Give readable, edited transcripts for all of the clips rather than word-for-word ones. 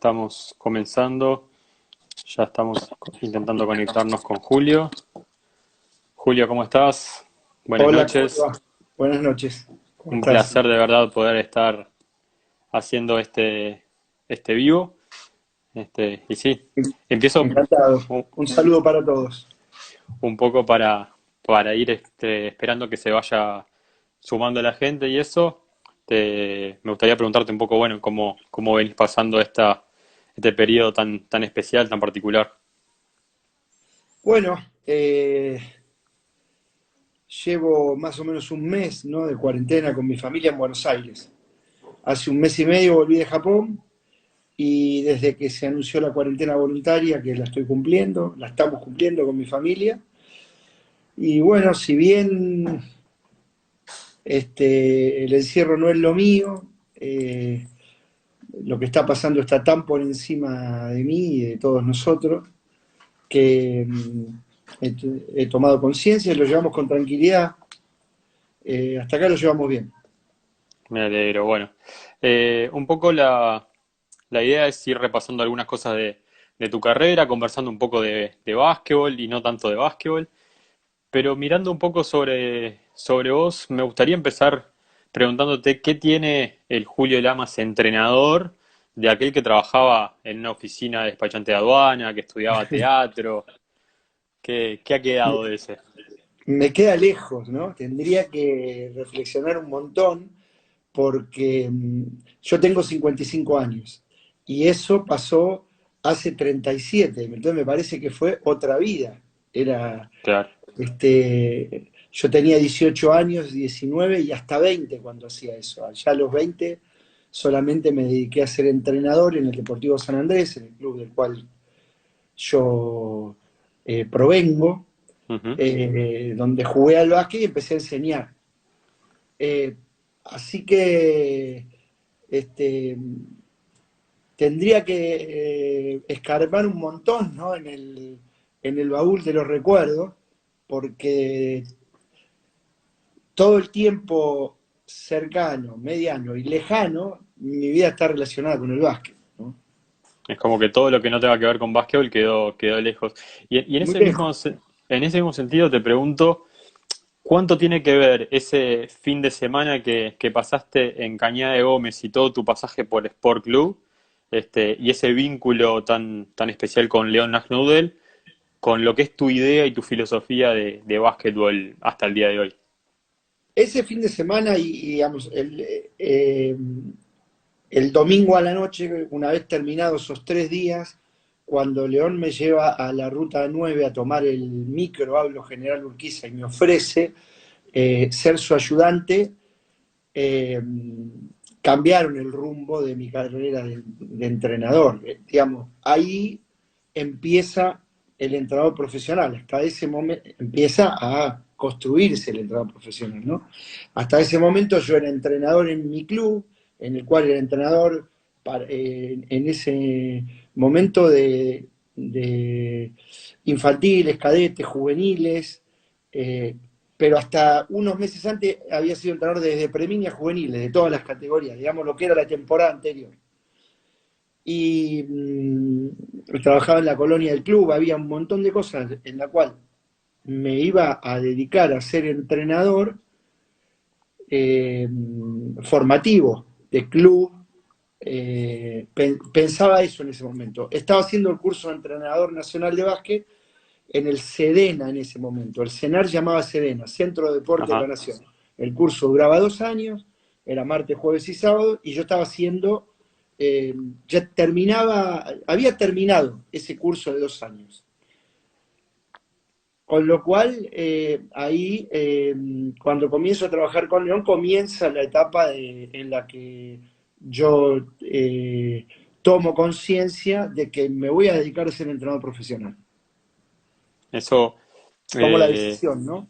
Estamos comenzando, ya estamos intentando conectarnos con Julio. Julio, ¿cómo estás? Buenas Hola, ¿cómo te noches. va? Buenas noches. ¿Cómo Un estás? placer de verdad poder estar haciendo este vivo. Y sí, empiezo Encantado. un, Un saludo para todos. un poco para ir esperando que se vaya sumando la gente y eso. Me gustaría preguntarte un poco, bueno, cómo venís pasando este periodo tan especial, tan particular. Bueno, llevo más o menos un mes, ¿no?, de cuarentena con mi familia en Buenos Aires. Hace un mes y medio volví de Japón y desde que se anunció la cuarentena voluntaria, que la estoy cumpliendo, la estamos cumpliendo con mi familia. Y bueno, si bien el encierro no es lo mío, lo que está pasando está tan por encima de mí y de todos nosotros que he tomado conciencia, lo llevamos con tranquilidad, hasta acá lo llevamos bien. Me alegro. Bueno, un poco la idea es ir repasando algunas cosas de tu carrera, conversando un poco de básquetbol y no tanto de básquetbol, pero mirando un poco sobre vos, me gustaría empezar preguntándote qué tiene el Julio Lamas entrenador de aquel que trabajaba en una oficina de despachante de aduana, que estudiaba teatro, qué ha Me, quedado de ese? me queda lejos, ¿no? Tendría que reflexionar un montón porque yo tengo 55 años y eso pasó hace 37, entonces me parece que fue otra vida. Era, Claro. yo tenía 18 años, 19 y hasta 20 cuando hacía eso. Allá a los 20 solamente me dediqué a ser entrenador en el Deportivo San Andrés, en el club del cual yo provengo, Ujú. donde jugué al básquet y empecé a enseñar. Eh, Así que este, tendría que escarbar un montón, ¿no?, en el baúl de los recuerdos, porque todo el tiempo cercano, mediano y lejano, mi vida está relacionada con el básquet, ¿no? Es como que todo lo que no tenga que ver con básquetbol quedó lejos. Y en Muy ese lejos. en ese mismo sentido te pregunto, ¿cuánto tiene que ver ese fin de semana que pasaste en Cañada de Gómez y todo tu pasaje por Sport Club, y ese vínculo tan especial con León Nagnudel, con lo que es tu idea y tu filosofía de básquetbol hasta el día de hoy? Ese fin de semana digamos, el domingo a la noche, una vez terminados esos 3 días, cuando León me lleva a la ruta 9 a tomar el micro, hablo General Urquiza, y me ofrece ser su ayudante, eh, cambiaron el rumbo de mi carrera de entrenador. Digamos, ahí empieza el entrenador profesional. Hasta ese momento empieza a construirse el entrenador profesional, ¿no? Hasta ese momento yo era entrenador en mi club, en el cual era entrenador en ese momento de infantiles, cadetes, juveniles, eh, pero hasta unos meses antes había sido entrenador desde preminia a juveniles, de todas las categorías, digamos lo que era la temporada anterior. Y trabajaba en la colonia del club, había un montón de cosas en la cual me iba a dedicar a ser entrenador eh, formativo de club. Pensaba eso en ese momento. Estaba haciendo el curso de entrenador nacional de básquet en el Sedena en ese momento. El CENAR llamaba Sedena, Centro de Deporte de la Ajá. Nación. El curso duraba 2 años, era martes, jueves y sábado, y yo estaba haciendo, ya terminaba, había terminado ese curso de 2 años. Con lo cual, ahí, cuando comienzo a trabajar con León, comienza la etapa en la que yo tomo conciencia de que me voy a dedicar a ser entrenador profesional. Eso, Tomo la eh, decisión, ¿no?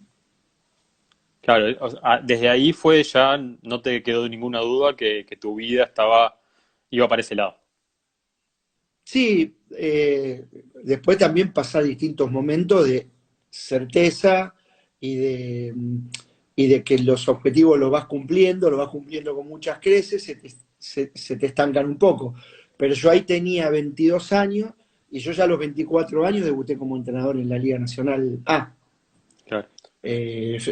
claro, o sea, desde ahí fue ya, no te quedó ninguna duda que tu vida iba para ese lado. Sí, después también pasar distintos momentos de certeza y de, y de que los objetivos los vas cumpliendo con muchas creces, se te estancan un poco. pero yo ahí tenía 22 años y yo ya a los 24 años debuté como entrenador en la Liga Nacional A. claro,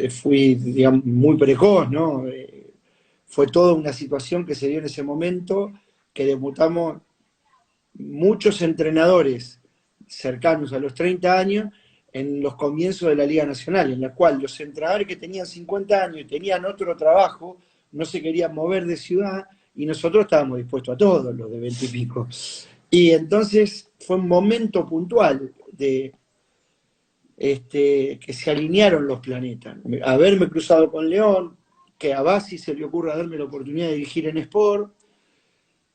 Fui, digamos, muy precoz, ¿no? Fue toda una situación que se dio en ese momento, que debutamos muchos entrenadores cercanos a los 30 años en los comienzos de la Liga Nacional, en la cual los entrenadores que tenían 50 años y tenían otro trabajo, no se querían mover de ciudad y nosotros estábamos dispuestos a todos, los de 20 y pico. Y entonces fue un momento puntual de que se alinearon los planetas. Haberme cruzado con León, que a Bassi se le ocurra darme la oportunidad de dirigir en Sport,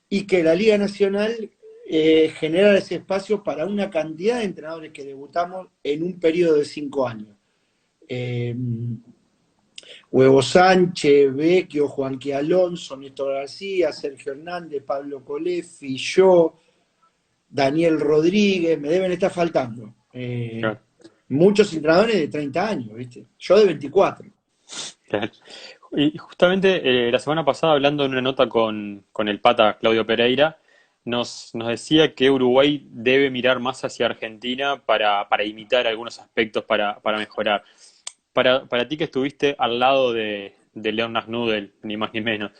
y que la Liga Nacional genera ese espacio para una cantidad de entrenadores que debutamos en un periodo de 5 años. Eh, Huevo Sánchez, Vecchio, Juanqui Alonso, Néstor García, Sergio Hernández, Pablo Colefi, yo, Daniel Rodríguez, me deben estar faltando. claro, Muchos entrenadores de 30 años, ¿viste? Yo de 24. claro. Y justamente la semana pasada, hablando en una nota con el pata Claudio Pereira, nos decía que Uruguay debe mirar más hacia Argentina para imitar algunos aspectos para mejorar. Para ti que estuviste al lado de Leon Nasnudel, ni más ni menos,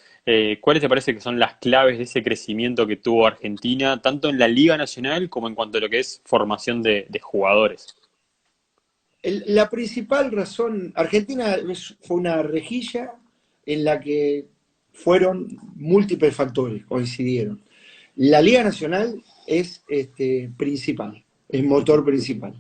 ¿cuáles te parece que son las claves de ese crecimiento que tuvo Argentina, tanto en la Liga Nacional como en cuanto a lo que es formación de jugadores? La principal razón, Argentina fue una rejilla en la que fueron múltiples factores, coincidieron. La Liga Nacional es principal, es motor principal,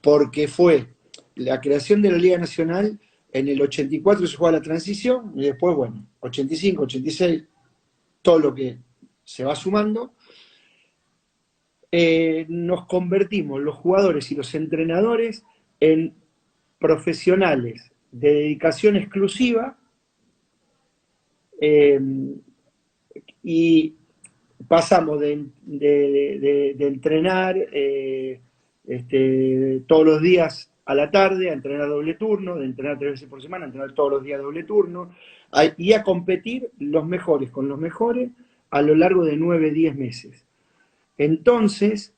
porque fue la creación de la Liga Nacional en el 84 se juega la transición y después, bueno, 85, 86, todo lo que se va sumando, nos convertimos los jugadores y los entrenadores en profesionales de dedicación exclusiva eh, y pasamos de entrenar todos los días a la tarde, a entrenar doble turno, de entrenar 3 veces por semana, a entrenar todos los días doble turno, y a competir los mejores con los mejores a lo largo de 9, 10 meses. Entonces,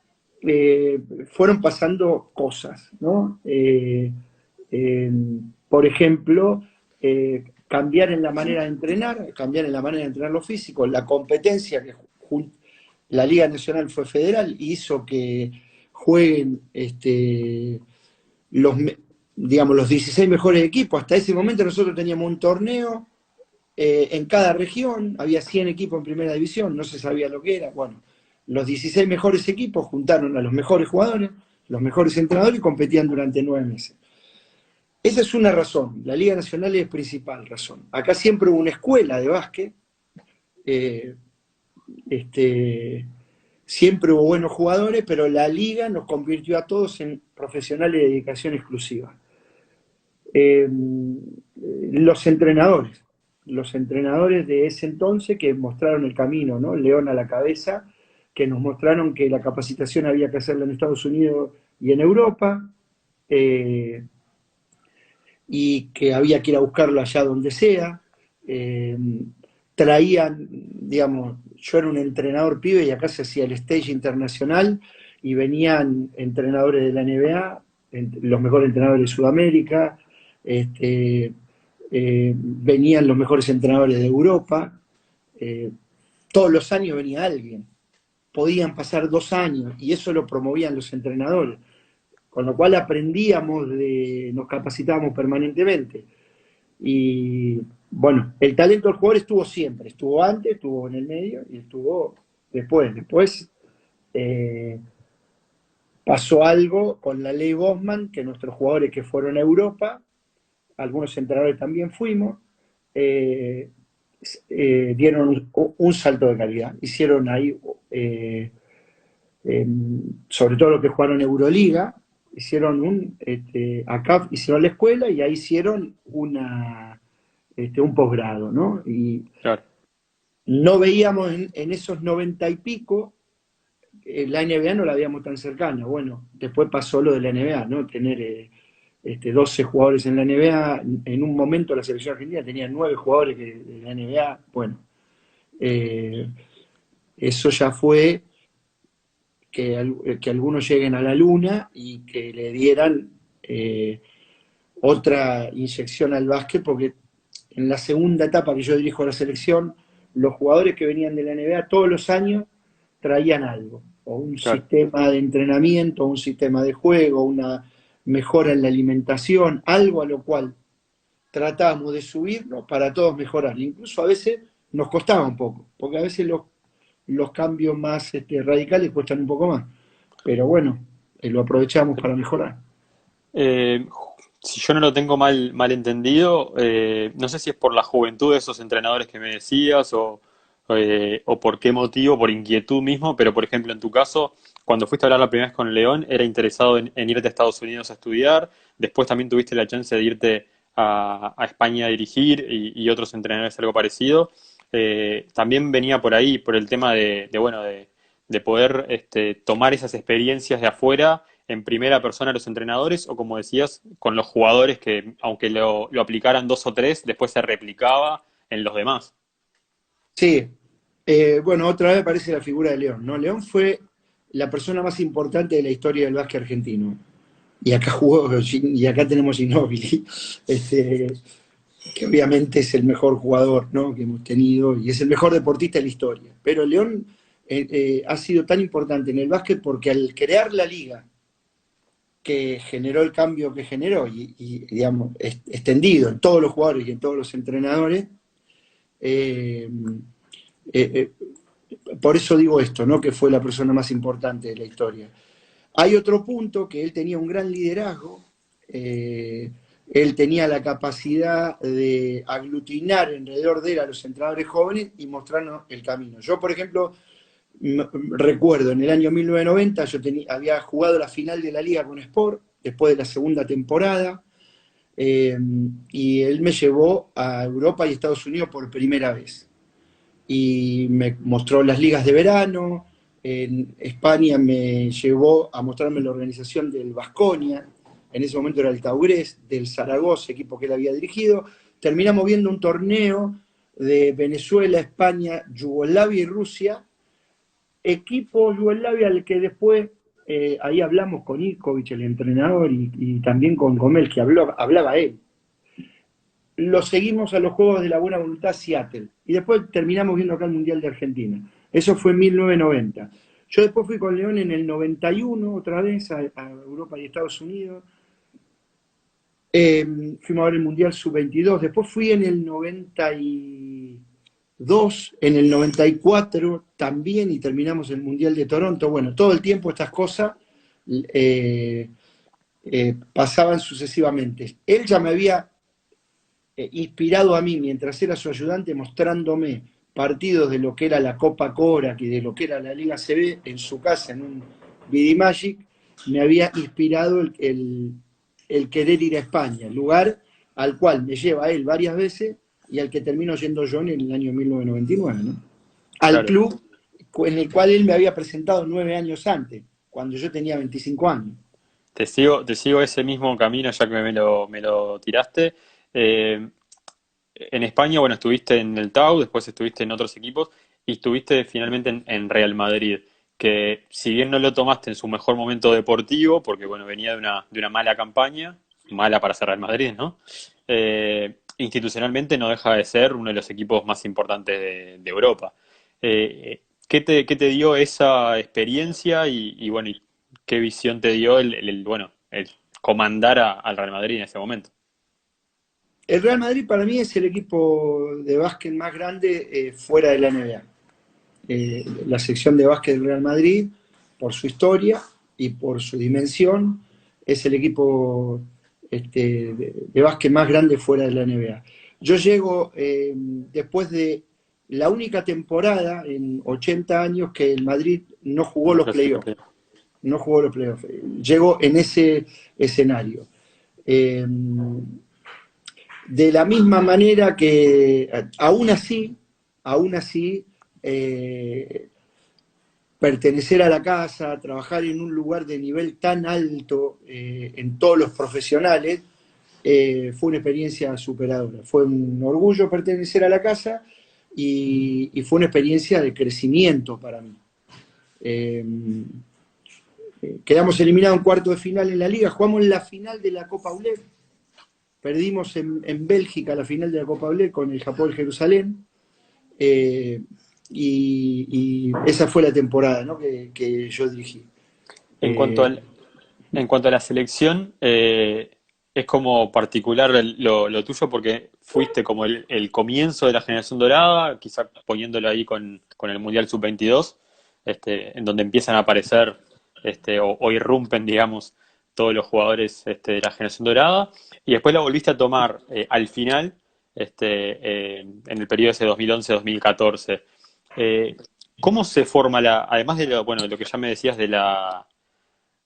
fueron pasando cosas, ¿no? Eh, por ejemplo, cambiar en la manera de entrenar, cambiar en la manera de entrenar los físicos, la competencia que la Liga Nacional fue federal, hizo que jueguen los, digamos, los 16 mejores equipos. Hasta ese momento nosotros teníamos un torneo en cada región, había 100 equipos en primera división, no se sabía lo que era. Bueno, los 16 mejores equipos juntaron a los mejores jugadores, los mejores entrenadores y competían durante 9 meses. Esa es una razón, la Liga Nacional es principal razón. Acá siempre hubo una escuela de básquet, eh, siempre hubo buenos jugadores, pero la Liga nos convirtió a todos en profesionales de dedicación exclusiva. Eh, los entrenadores de ese entonces que mostraron el camino, ¿no? León a la cabeza, que nos mostraron que la capacitación había que hacerla en Estados Unidos y en Europa, eh, y que había que ir a buscarlo allá donde sea. Eh, Traían, digamos, yo era un entrenador pibe y acá se hacía el stage internacional y venían entrenadores de la NBA, los mejores entrenadores de Sudamérica, venían los mejores entrenadores de Europa, eh, todos los años venía alguien, podían pasar 2 años y eso lo promovían los entrenadores, con lo cual aprendíamos, nos capacitábamos permanentemente. Y bueno, el talento del jugador estuvo siempre, estuvo antes, estuvo en el medio y estuvo después. Después pasó algo con la ley Bosman, que nuestros jugadores que fueron a Europa, algunos entrenadores también fuimos, eh, dieron un salto de calidad. Hicieron ahí, eh, sobre todo los que jugaron Euroliga, hicieron acá hicieron la escuela y ahí hicieron un posgrado, ¿no? Y Claro, no veíamos en esos 90 y pico, la NBA no la veíamos tan cercana. Bueno, después pasó lo de la NBA, ¿no? Tener 12 jugadores en la NBA, en un momento la selección argentina tenía 9 jugadores de la NBA, bueno, eh, Eso ya fue que algunos lleguen a la luna y que le dieran otra inyección al básquet, porque en la segunda etapa que yo dirijo la selección, los jugadores que venían de la NBA todos los años traían algo, o un Claro. sistema de entrenamiento, o un sistema de juego, una mejora en la alimentación, algo a lo cual tratábamos de subirnos para todos mejorar. Incluso a veces nos costaba un poco, porque a veces los cambios más radicales cuestan un poco más. Pero bueno, lo aprovechamos para mejorar. Eh, si yo no lo tengo mal entendido, no sé si es por la juventud de esos entrenadores que me decías o por qué motivo, por inquietud mismo, pero por ejemplo en tu caso, cuando fuiste a hablar la primera vez con León, era interesado en irte a Estados Unidos a estudiar, después también tuviste la chance de irte a España a dirigir y otros entrenadores algo parecido. También venía por ahí, por el tema bueno, de poder tomar esas experiencias de afuera en primera persona a los entrenadores o como decías, con los jugadores que aunque lo aplicaran dos o tres, después se replicaba en los demás. Sí, bueno, otra vez aparece la figura de León, ¿no? León fue la persona más importante de la historia del básquet argentino. Y acá jugó, y acá tenemos Ginóbili, este, que obviamente es el mejor jugador, ¿no?, que hemos tenido y es el mejor deportista de la historia. Pero León ha sido tan importante en el básquet porque al crear la liga que generó el cambio que generó digamos, extendido en todos los jugadores y en todos los entrenadores, eh, eh, por eso digo esto, ¿no?, que fue la persona más importante de la historia. Hay otro punto, que él tenía un gran liderazgo, él tenía la capacidad de aglutinar alrededor de él a los entrenadores jóvenes y mostrarnos el camino. Yo, por ejemplo, recuerdo en el año 1990, había jugado la final de la liga con Sport, después de la segunda temporada, y él me llevó a Europa y Estados Unidos por primera vez y me mostró las ligas de verano. En España me llevó a mostrarme la organización del Baskonia, en ese momento era el Taurés, del Zaragoza, equipo que él había dirigido. Terminamos viendo un torneo de Venezuela, España, Yugoslavia y Rusia, equipo Yugoslavia al que después, ahí hablamos con Ivkovic, el entrenador, y también con Gomel, que hablaba él. Lo seguimos a los Juegos de la Buena Voluntad Seattle. Y después terminamos viendo acá el Mundial de Argentina. Eso fue en 1990. Yo después fui con León en el 91, otra vez, a Europa y Estados Unidos. Fuimos a ver el Mundial Sub-22. Después fui en el 92, en el 94 también, y terminamos el Mundial de Toronto. Bueno, todo el tiempo estas cosas pasaban sucesivamente. Él ya me había inspirado a mí mientras era su ayudante, mostrándome partidos de lo que era la Copa Korak y de lo que era la Liga CB en su casa, en un Vidimagic. Me había inspirado el querer ir a España, el lugar al cual me lleva él varias veces y al que termino yendo yo en el año 1999, ¿no? Al Claro. club en el cual él me había presentado 9 años antes, cuando yo tenía 25 años. Te sigo ese mismo camino ya que me lo tiraste. Eh, en España, bueno, estuviste en el TAU, después estuviste en otros equipos y estuviste finalmente en Real Madrid, que si bien no lo tomaste en su mejor momento deportivo, porque bueno, venía de una mala campaña, mala para ser Real Madrid, ¿no? Institucionalmente no deja de ser uno de los equipos más importantes de Europa. Qué te dio esa experiencia bueno, y qué visión te dio bueno, el comandar al Real Madrid en ese momento? El Real Madrid para mí es el equipo de básquet más grande fuera de la NBA. La sección de básquet del Real Madrid, por su historia y por su dimensión, es el equipo de básquet más grande fuera de la NBA. Yo llego después de la única temporada en 80 años que el Madrid no jugó No los clasificó. playoffs. No jugó los playoffs. Llego en ese escenario. Eh, de la misma manera que, aún así, eh, pertenecer a la casa, trabajar en un lugar de nivel tan alto en todos los profesionales, fue una experiencia superadora. Fue un orgullo pertenecer a la casa y fue una experiencia de crecimiento para mí. Eh, Quedamos eliminados en cuarto de final en la liga, jugamos la final de la Copa ULEP, perdimos en Bélgica la final de la Copa ULEP con el Japón Jerusalén, eh, y esa fue la temporada, ¿no?, que yo dirigí. En cuanto Eh, al, en cuanto a la selección, es como particular lo tuyo porque fuiste como el comienzo de la generación dorada, quizá poniéndolo ahí con el Mundial Sub-22, en donde empiezan a aparecer o irrumpen, digamos, todos los jugadores de la generación dorada, y después la volviste a tomar al final, en el periodo ese 2011-2014. Eh, ¿Cómo se forma además de bueno, de lo que ya me decías de la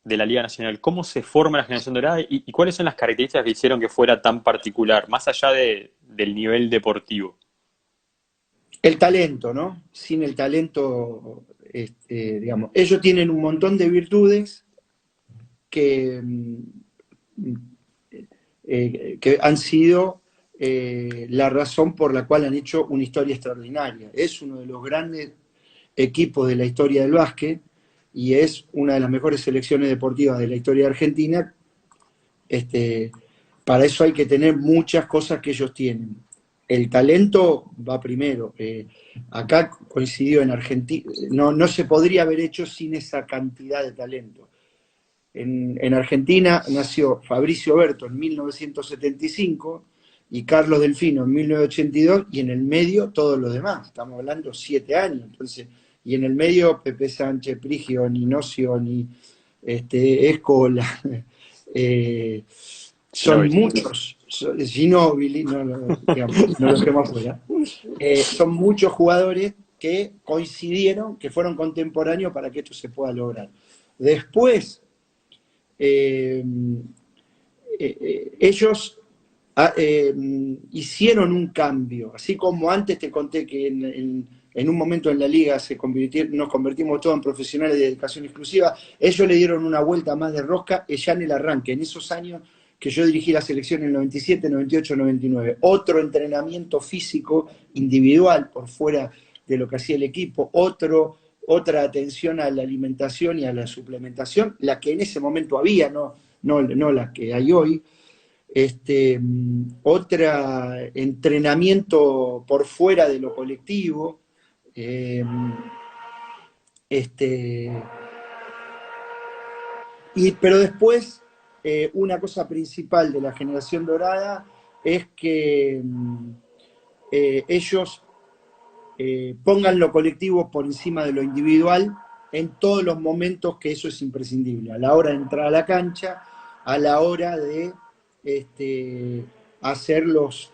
Liga Nacional, cómo se forma la generación dorada y cuáles son las características que hicieron que fuera tan particular, más allá del nivel deportivo? el talento, ¿no? Sin el talento, digamos, ellos tienen un montón de virtudes que, que han sido la razón por la cual han hecho una historia extraordinaria. Es uno de los grandes equipos de la historia del básquet y es una de las mejores selecciones deportivas de la historia de Argentina. Este, para eso hay que tener muchas cosas que ellos tienen. El talento va primero. Acá coincidió en Argentina, no se podría haber hecho sin esa cantidad de talento. En Argentina nació Fabricio Berto en 1975 y Carlos Delfino en 1982 y en el medio todos los demás. Estamos hablando 7 años. Entonces, y en el medio Pepe Sánchez, Prigio, Ninocio, ni Escola. Eh, son Ginóbili. muchos, Ginóbili, digamos, no lo dejemos fuera. Son muchos jugadores que coincidieron, que fueron contemporáneos para que esto se pueda lograr. Después, eh, ellos hicieron un cambio, así como antes te conté que en un momento en la liga nos convertimos todos en profesionales de dedicación exclusiva, ellos le dieron una vuelta más de rosca ya en el arranque, en esos años que yo dirigí la selección en el 97, 98, 99. Otro entrenamiento físico individual por fuera de lo que hacía el equipo, otra atención a la alimentación y a la suplementación, la que en ese momento había, no la que hay hoy. Otra entrenamiento por fuera de lo colectivo. eh, este, pero después, una cosa principal de la generación dorada es que ellos pongan lo colectivo por encima de lo individual en todos los momentos, que eso es imprescindible, a la hora de entrar a la cancha, a la hora de hacer los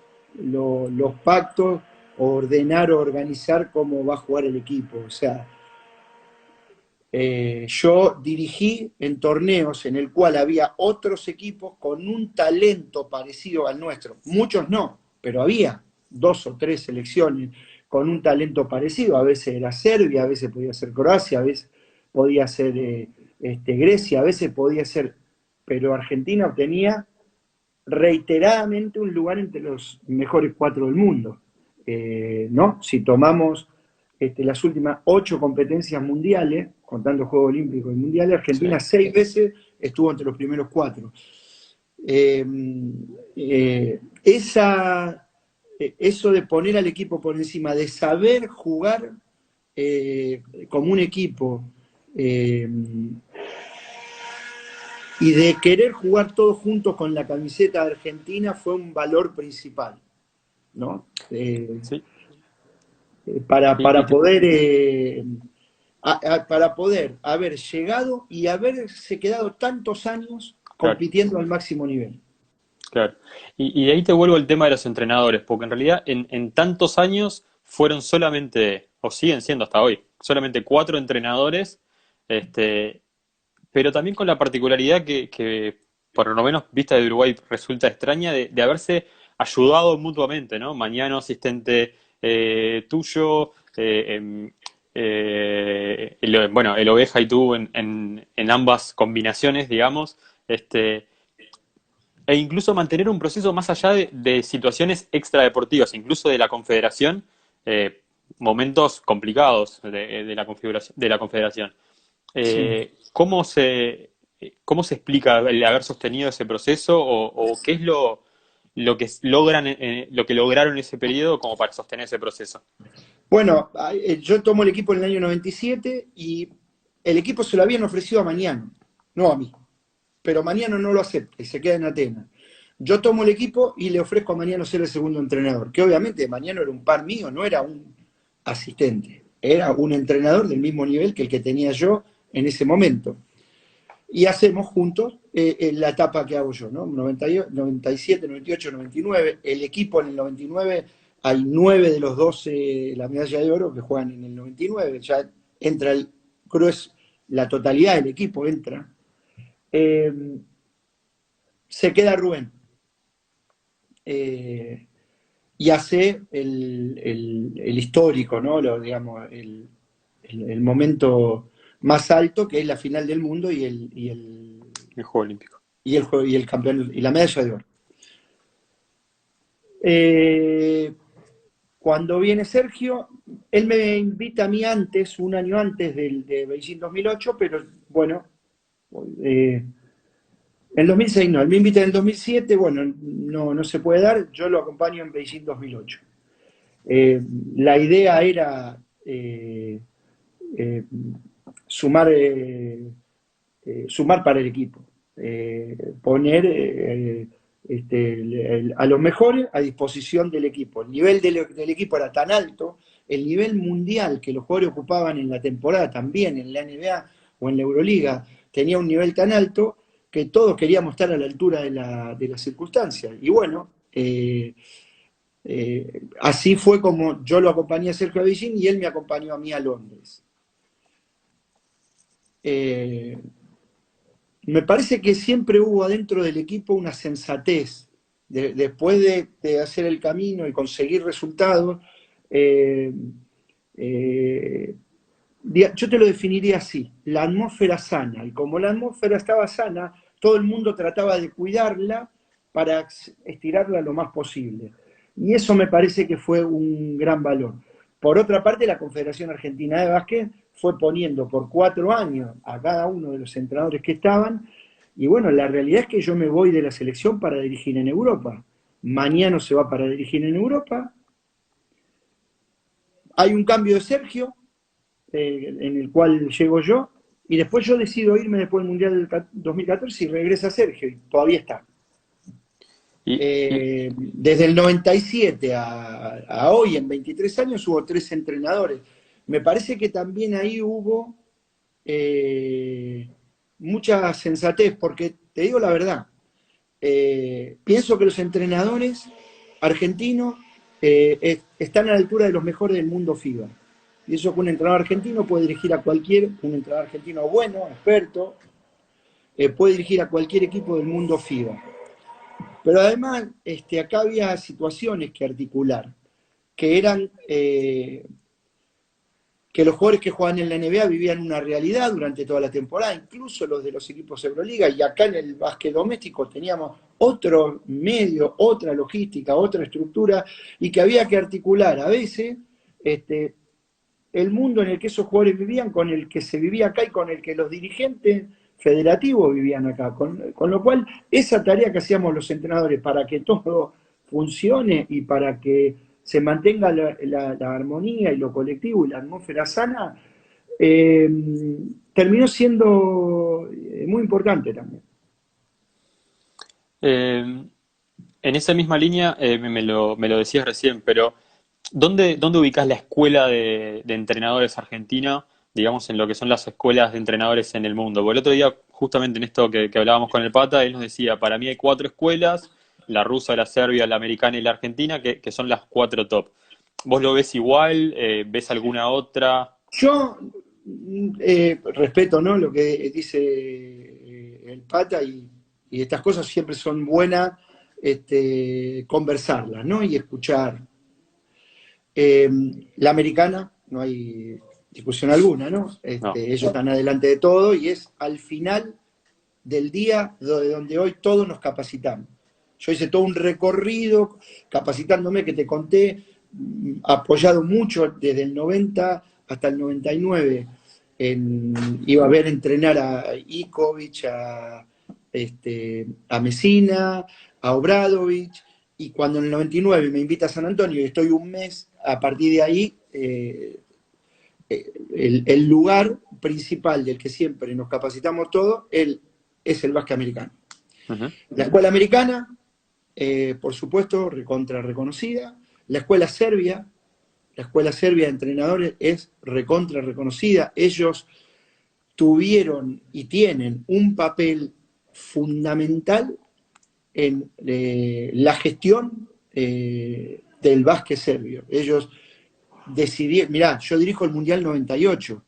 pactos, ordenar o organizar cómo va a jugar el equipo. O sea, yo dirigí en torneos en el cual había otros equipos con un talento parecido al nuestro. Muchos no, pero había 2 o 3 selecciones con un talento parecido. A veces era Serbia, a veces podía ser Croacia, a veces podía ser Grecia, a veces podía ser... Pero Argentina obtenía reiteradamente un lugar entre los mejores 4 del mundo. ¿No? Si tomamos las últimas 8 competencias mundiales, contando Juegos Olímpicos y Mundiales, Argentina Sí. 6 veces estuvo entre los primeros 4. Eh, eso de poner al equipo por encima, de saber jugar como un equipo, eh, y de querer jugar todos juntos con la camiseta de Argentina, fue un valor principal, ¿no? Sí. Para Y te- poder para poder haber llegado y haberse quedado tantos años claro. compitiendo al máximo nivel. Claro. Y de ahí te vuelvo al tema de los entrenadores, porque en realidad en tantos años fueron solamente, o siguen siendo hasta hoy, solamente 4 entrenadores, este, pero también con la particularidad que por lo menos vista de Uruguay resulta extraña, de haberse ayudado mutuamente, ¿no? Mañana asistente tuyo, bueno, el Oveja y tú en ambas combinaciones, digamos, este, e incluso mantener un proceso más allá de situaciones extradeportivas, incluso de la Confederación, momentos complicados de la configuración, de la Confederación. Sí. ¿Cómo se explica el haber sostenido ese proceso o qué es lo que logran, lo que lograron en ese periodo como para sostener ese proceso? Bueno, yo tomo el equipo en el año 97 y el equipo se lo habían ofrecido a Mañano, no a mí. Pero Mañano no lo acepta y se queda en Atenas. Yo tomo el equipo y le ofrezco a Mañano ser el segundo entrenador, que obviamente Mañano era un par mío, no era un asistente, era un entrenador del mismo nivel que el que tenía yo en ese momento. Y hacemos juntos la etapa que hago yo, ¿no? 97, 98, 99. El equipo en el 99, hay 9 de los 12 la medalla de oro que juegan en el 99. Ya entra el cruz, la totalidad del equipo entra. Eh, Se queda Rubén. Eh, y hace el histórico, ¿no? Digamos, el momento más alto, que es la final del mundo El Juego Olímpico. y el campeón y la medalla de oro. Eh, Cuando viene Sergio, él me invita a mí antes, un año antes de Beijing 2008, pero bueno, eh, en 2006 no, él me invita en el 2007, bueno, no se puede dar, yo lo acompaño en Beijing 2008. Eh, la idea era eh, sumar, sumar para el equipo, poner a los mejores a disposición del equipo. El nivel del equipo era tan alto, el nivel mundial que los jugadores ocupaban en la temporada, también en la NBA o en la Euroliga, tenía un nivel tan alto que todos queríamos estar a la altura de las circunstancias. Y bueno, así fue como yo lo acompañé a Sergio a Beijing y él me acompañó a mí a Londres. Eh, Me parece que siempre hubo adentro del equipo una sensatez. Después de hacer el camino y conseguir resultados, eh, eh, yo te lo definiría así, la atmósfera sana. Y como la atmósfera estaba sana, todo el mundo trataba de cuidarla para estirarla lo más posible. Y eso me parece que fue un gran valor. Por otra parte, la Confederación Argentina de Básquet fue poniendo por 4 años a cada uno de los entrenadores que estaban. Y bueno, la realidad es que yo me voy de la selección para dirigir en Europa. Mañana se va para dirigir en Europa. Hay un cambio de Sergio, en el cual llego yo, y después yo decido irme después del Mundial del 2014 y regresa Sergio, y todavía está. Y Desde el 97 a hoy, en 23 años, hubo 3 entrenadores. Me parece que también ahí hubo mucha sensatez, porque te digo la verdad, pienso que los entrenadores argentinos están a la altura de los mejores del mundo FIBA. Y eso que un entrenador argentino puede dirigir a cualquier, un entrenador argentino bueno, experto, puede dirigir a cualquier equipo del mundo FIBA. Pero además, acá había situaciones que articular, que eran que los jugadores que jugaban en la NBA vivían una realidad durante toda la temporada, incluso los de los equipos Euroliga, y acá en el básquet doméstico teníamos otro medio, otra logística, otra estructura, y que había que articular a veces el mundo en el que esos jugadores vivían con el que se vivía acá y con el que los dirigentes federativos vivían acá. Con lo cual, esa tarea que hacíamos los entrenadores para que todo funcione y para que se mantenga la armonía y lo colectivo y la atmósfera sana, eh, terminó siendo muy importante también. eh, en esa misma línea, me lo decías recién, pero ¿dónde ubicás la escuela de entrenadores argentina, digamos, en lo que son las escuelas de entrenadores en el mundo? Porque el otro día, justamente en esto que hablábamos con el Pata, él nos decía, para mí hay cuatro escuelas, la rusa, la serbia, la americana y la argentina, que son las cuatro top. ¿Vos lo ves igual? ¿Ves alguna otra? Yo respeto, ¿no?, lo que dice el Pata, y estas cosas siempre son buenas conversarlas, ¿no? Y escuchar. Eh, la americana, no hay discusión alguna, ¿no? No. Ellos están adelante de todo y es al final del día donde hoy todos nos capacitamos. Yo hice todo un recorrido capacitándome que te conté apoyado mucho desde el 90 hasta el 99. Iba a ver entrenar a Ikovic, a Messina, a Obradovic, y cuando en el 99 me invita a San Antonio y estoy un mes, a partir de ahí, el lugar principal del que siempre nos capacitamos todos es el básquet americano. Ujú. La escuela americana, por supuesto, recontra reconocida. La escuela serbia de entrenadores es recontra reconocida. Ellos tuvieron y tienen un papel fundamental en la gestión del básquet serbio. Ellos decidieron, mirá, yo dirijo el Mundial 98.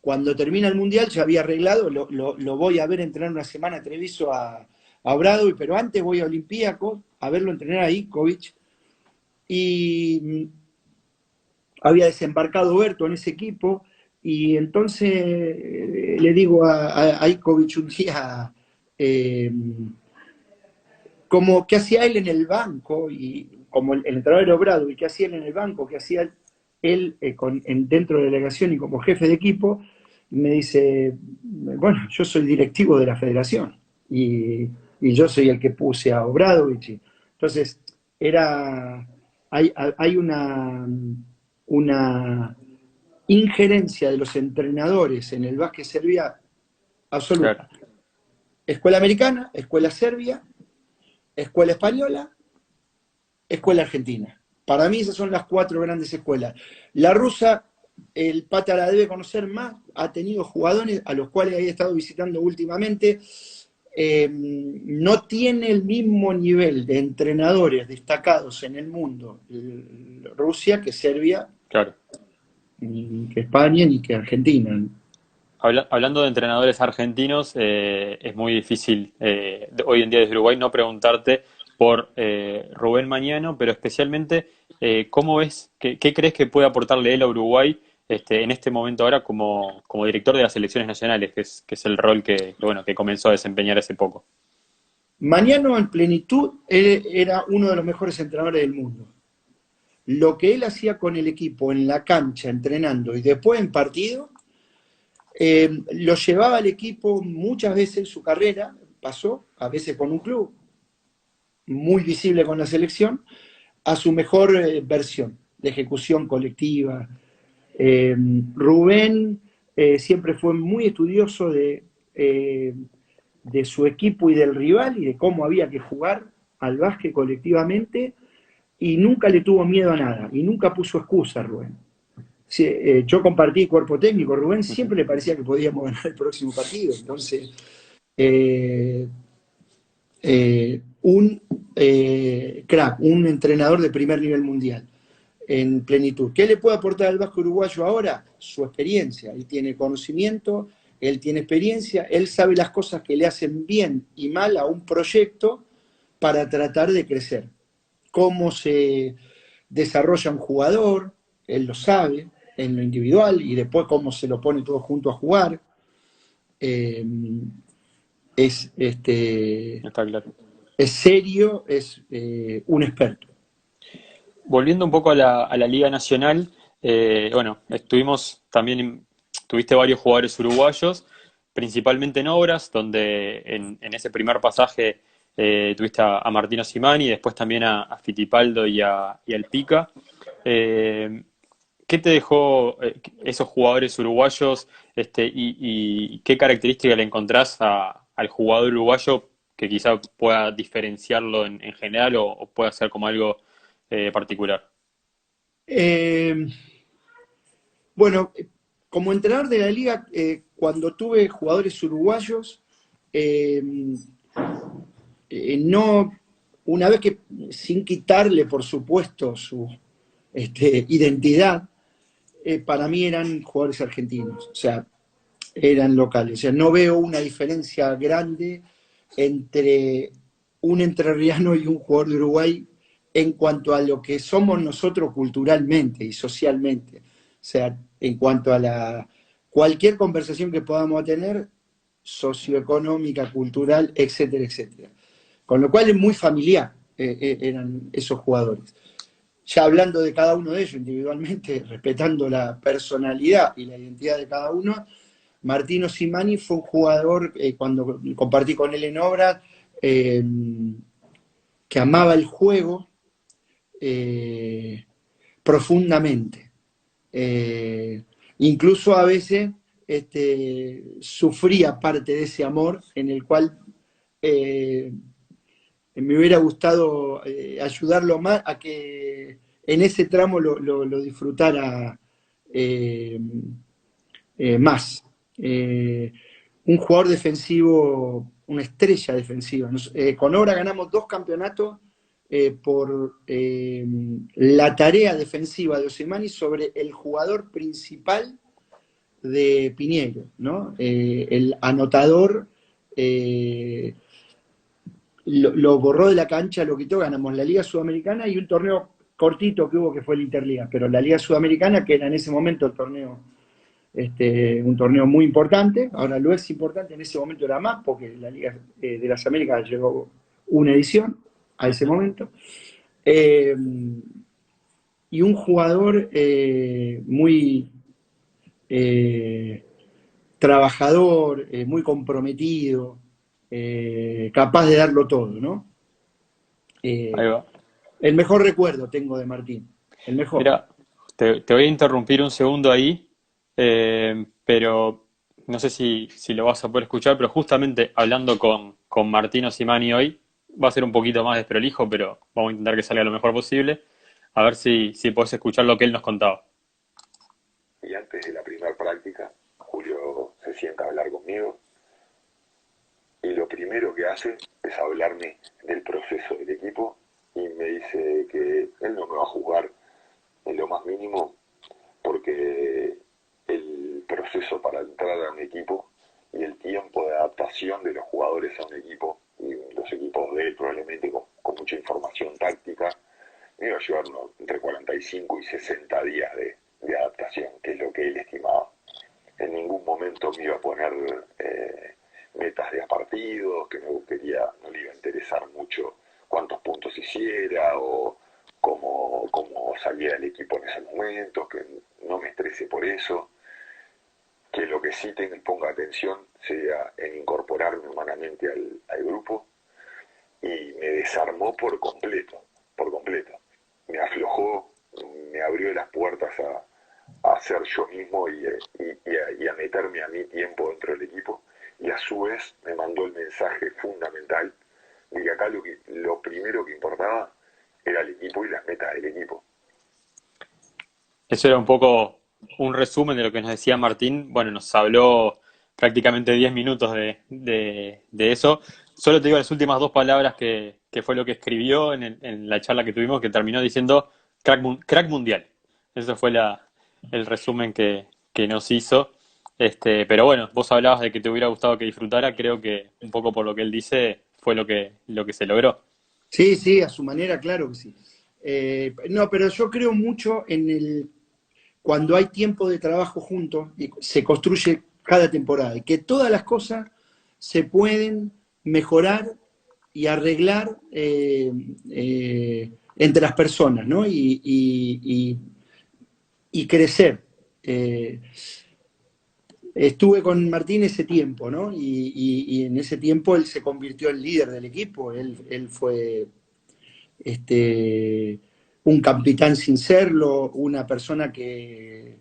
Cuando termina el Mundial ya había arreglado, lo voy a ver entrenar una semana a Treviso a Obradovic, pero antes voy a Olympiacos a verlo entrenar a Ikovic, y había desembarcado Berto en ese equipo, y entonces le digo a Ikovic un día, eh, como qué hacía él en el banco, y como el entrenador era Obradovic, qué hacía él en el banco, qué hacía él dentro de la delegación y como jefe de equipo. Me dice, bueno, yo soy directivo de la federación y yo soy el que puse a Obradovic. Entonces, hay una injerencia de los entrenadores en el básquet serbia Claro. absoluta. Escuela americana, escuela serbia, escuela española, escuela argentina. Para mí esas son las cuatro grandes escuelas. La rusa, el Pata la debe conocer más, ha tenido jugadores a los cuales he estado visitando últimamente. No tiene el mismo nivel de entrenadores destacados en el mundo Rusia que Serbia, Claro. ni que España, ni que Argentina. Hablando de entrenadores argentinos, es muy difícil hoy en día desde Uruguay no preguntarte por Rubén Mañano, pero especialmente ¿cómo ves, qué crees que puede aportarle él a Uruguay en este momento ahora como director de las selecciones nacionales, que es el rol bueno, que comenzó a desempeñar hace poco? Mañana en plenitud era uno de los mejores entrenadores del mundo. Lo que él hacía con el equipo en la cancha, entrenando y después en partido, lo llevaba al equipo muchas veces en su carrera, pasó, a veces con un club, muy visible con la selección, a su mejor versión de ejecución colectiva. Rubén siempre fue muy estudioso de su equipo y del rival y de cómo había que jugar al básquet colectivamente, y nunca le tuvo miedo a nada y nunca puso excusa, Rubén. Sí, yo compartí cuerpo técnico, Rubén Ujú. siempre le parecía que podíamos ganar el próximo partido. Entonces, eh, un crack, un entrenador de primer nivel mundial en plenitud. ¿Qué le puede aportar al Vasco uruguayo ahora? Su experiencia. Él tiene conocimiento, él tiene experiencia, él sabe las cosas que le hacen bien y mal a un proyecto para tratar de crecer. Cómo se desarrolla un jugador, él lo sabe en lo individual, y después cómo se lo pone todo junto a jugar. Eh, es, este, Está claro. es serio, es un experto. Volviendo un poco a la Liga Nacional, bueno, tuviste varios jugadores uruguayos, principalmente en Obras, donde en ese primer pasaje tuviste a Martino Simani y después también a Fittipaldo y al Pica. Eh, ¿Qué te dejó esos jugadores uruguayos y qué característica le encontrás al jugador uruguayo que quizá pueda diferenciarlo en general o pueda ser como algo particular? Eh, bueno, como entrenador de la liga, cuando tuve jugadores uruguayos, eh, no, una vez que, sin quitarle, por supuesto, su identidad, para mí eran jugadores argentinos, o sea, eran locales. O sea, no veo una diferencia grande entre un entrerriano y un jugador de Uruguay en cuanto a lo que somos nosotros culturalmente y socialmente. O sea, en cuanto a cualquier conversación que podamos tener, socioeconómica, cultural, etcétera, etcétera. Con lo cual es muy familiar, eran esos jugadores. ya hablando de cada uno de ellos individualmente, respetando la personalidad y la identidad de cada uno, Martino Simani fue un jugador, cuando compartí con él en obras, eh, que amaba el juego eh, profundamente. Incluso a veces sufría parte de ese amor en el cual eh, me hubiera gustado ayudarlo más a que en ese tramo lo disfrutara eh, más. Un jugador defensivo, una estrella defensiva. Con Obra ganamos 2 campeonatos por la tarea defensiva de Osimani sobre el jugador principal de Piñero, ¿no? El anotador lo borró de la cancha, lo quitó, ganamos la Liga Sudamericana y un torneo cortito que hubo que fue la Interliga, pero la Liga Sudamericana, que era en ese momento el torneo, un torneo muy importante, ahora lo es importante, en ese momento era más, porque la Liga de las Américas llegó una edición a ese Ujú. momento, eh, y un jugador muy eh, trabajador, muy comprometido, capaz de darlo todo, ¿no? Ahí Eh, va. el mejor recuerdo tengo de Martín, el mejor. Mira, te voy a interrumpir un segundo ahí, pero no sé si lo vas a poder escuchar, pero justamente hablando con Martino Simani hoy, va a ser un poquito más desprolijo, pero vamos a intentar que salga lo mejor posible, a ver si podés escuchar lo que él nos contaba. Y antes de la primera práctica, Julio se sienta a hablar conmigo y lo primero que hace es hablarme del proceso del equipo y me dice que él no me va a juzgar en lo más mínimo porque el proceso para entrar a un equipo y el tiempo de adaptación de los jugadores a un equipo y los equipos de él probablemente con mucha información táctica me iba a llevar entre 45 y 60 días de adaptación, que es lo que él estimaba. En ningún momento me iba a poner metas de a partidos, que no le iba a interesar mucho cuántos puntos hiciera o cómo saliera el equipo en esos momentos, que no me estrese por eso, que lo que sí ponga atención sea en incorporarme humanamente al grupo y me desarmó por completo. Me aflojó, me abrió las puertas a ser yo mismo y a meterme a mi tiempo dentro del equipo. Y a su vez me mandó el mensaje fundamental de que acá lo primero que importaba era el equipo y las metas del equipo. Eso era un poco un resumen de lo que nos decía Martín. Bueno, nos habló prácticamente 10 minutos de eso. Solo te digo las últimas dos palabras que fue lo que escribió en la charla que tuvimos, que terminó diciendo crack mundial. Eso fue el resumen que nos hizo. Pero bueno, vos hablabas de que te hubiera gustado que disfrutara. Creo que un poco por lo que él dice fue lo que se logró. Sí, sí, a su manera, claro que sí. No, pero yo creo mucho cuando hay tiempo de trabajo juntos y se construye cada temporada y que todas las cosas se pueden mejorar y arreglar entre las personas, ¿no? Y crecer. Eh, Estuve con Martín ese tiempo, ¿no? Y en ese tiempo él se convirtió en líder del equipo, él fue este, un capitán sin serlo, una persona que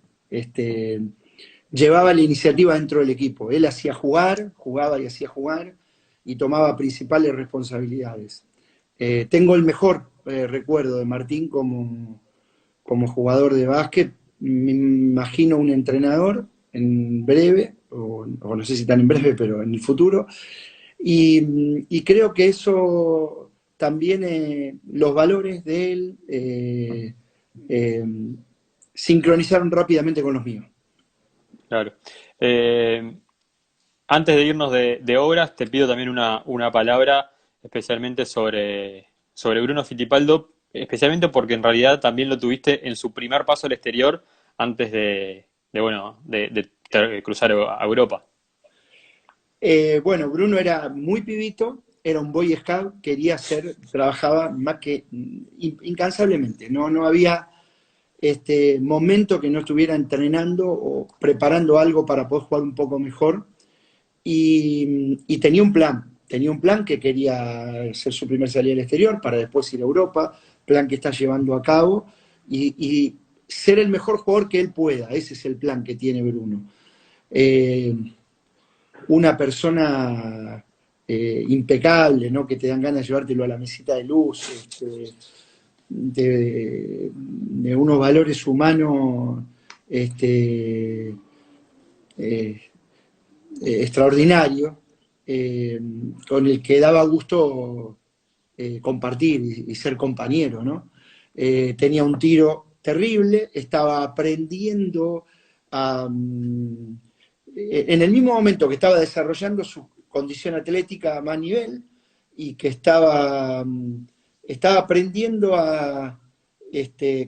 llevaba la iniciativa dentro del equipo. Él hacía jugar, jugaba y hacía jugar y tomaba principales responsabilidades. Tengo el mejor recuerdo de Martín como jugador de básquet. Me imagino un entrenador en breve, o no sé si tan en breve, pero en el futuro, y creo que eso también, los valores de él eh, sincronizaron rápidamente con los míos. Claro. Eh, Antes de irnos de obras, te pido también una palabra especialmente sobre Bruno Fittipaldo, especialmente porque en realidad también lo tuviste en su primer paso al exterior antes bueno, de cruzar a Europa. Bueno, Bruno era muy pibito, era un Boy Scout, quería ser, trabajaba más que incansablemente, no había momento que no estuviera entrenando o preparando algo para poder jugar un poco mejor. Y tenía un plan que quería hacer su primer salida al exterior para después ir a Europa, plan que está llevando a cabo y ser el mejor jugador que él pueda. Ese es el plan que tiene Bruno. Eh, una persona impecable, ¿no? Que te dan ganas de llevártelo a la mesita de luz, de unos valores humanos eh, extraordinarios, con el que daba gusto compartir y ser compañero, ¿no? Tenía un tiro terrible, estaba aprendiendo a, en el mismo momento que estaba desarrollando su condición atlética a más nivel y que estaba aprendiendo